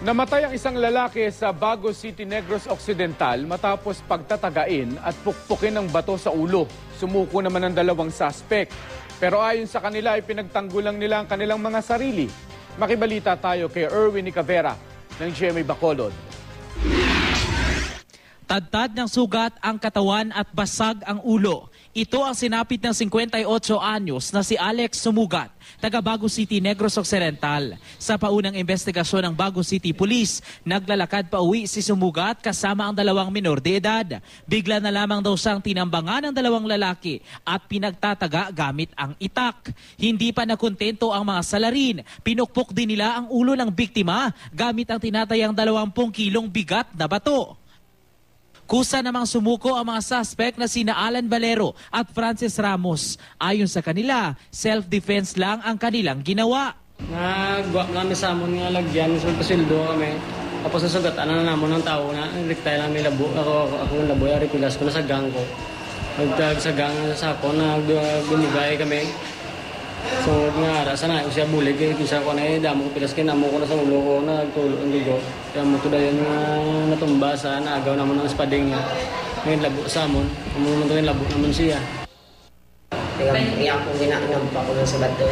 Namatay ang isang lalaki sa Bago City, Negros Occidental matapos pagtatagain at pukpukin ng bato sa ulo. Sumuko naman ang dalawang suspect. Pero ayon sa kanila ay pinagtanggulang nila ang kanilang mga sarili. Makibalita tayo kay Erwin Nicavera ng GMA Bacolod. Tadtad ng sugat ang katawan at basag ang ulo. Ito ang sinapit ng 58 anyos na si Alex Sumugat, taga Bago City, Negros Occidental. Sa paunang investigasyon ng Bago City Police, naglalakad pa uwi si Sumugat kasama ang dalawang minor de edad. Bigla na lamang daw siyang tinambangan ng dalawang lalaki at pinagtataga gamit ang itak. Hindi pa nakontento ang mga salarin. Pinukpok din nila ang ulo ng biktima gamit ang tinatayang 20 kilong bigat na bato. Kusa namang sumuko ang mga suspect na sina Alan Valero at Francis Ramos. Ayon sa kanila, self-defense lang ang kanilang ginawa. Nagwa kami sa amon nga lagyan, so pasildo kami. Tapos nasugatan na namon ng tao na riktay lang nila ako ng labo, ari pilas ko na sa gang ko. Pagtag sa gang sa ako na gumigay kami. So nga ara sana siya bulig kisa ko na damo pilas kin amo ko na sa ulo ko na tulo ang ligo. Kaya mo to dayon natumba sa naagaw namon ng spading niya. Ngayon labo sa amon, amo to labo namon siya. Kaya ako ginanam pa ko sa bato.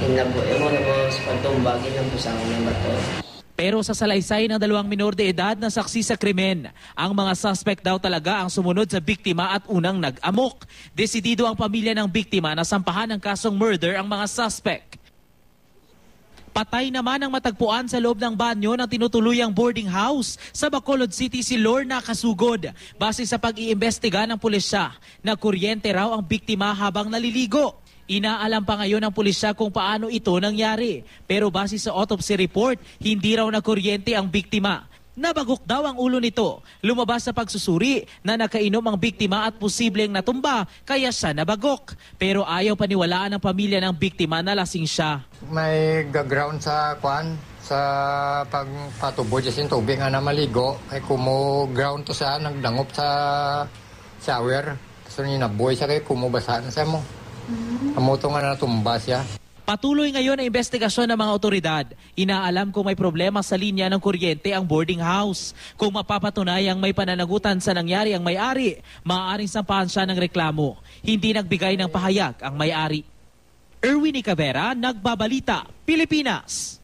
Inabo mo na mo sa pagtumba ginam sa ng bato. Pero sa salaysay ng dalawang minor de edad na saksi sa krimen, ang mga suspect daw talaga ang sumunod sa biktima at unang nag-amok. Desidido ang pamilya ng biktima na sampahan ng kasong murder ang mga suspect. Patay naman ang matagpuan sa loob ng banyo ng tinutuluyang boarding house sa Bacolod City si Lorna Kasugod. Base sa pag-iimbestiga ng pulisya, nakuryente raw ang biktima habang naliligo. Inaalam pa ngayon ng pulisya kung paano ito nangyari. Pero base sa autopsy report, hindi raw nakuryente ang biktima. Nabagok daw ang ulo nito. Lumabas sa pagsusuri na nakainom ang biktima at posibleng natumba kaya siya nabagok. Pero ayaw paniwalaan ng pamilya ng biktima na lasing siya. May gaground sa kwan sa pagpatubod sa tubig nga na maligo. Ay kumo-ground to siya, nagdangop sa shower. So ninaboy siya kay kumubasaan sa mo. Amoto nga natumba siya. Patuloy ngayon ang investigasyon ng mga otoridad. Inaalam kung may problema sa linya ng kuryente ang boarding house. Kung mapapatunayang may pananagutan sa nangyari ang may-ari, maaaring sampahan siya ng reklamo. Hindi nagbigay ng pahayag ang may-ari. Erwin Nicavera, Nagbabalita, Pilipinas.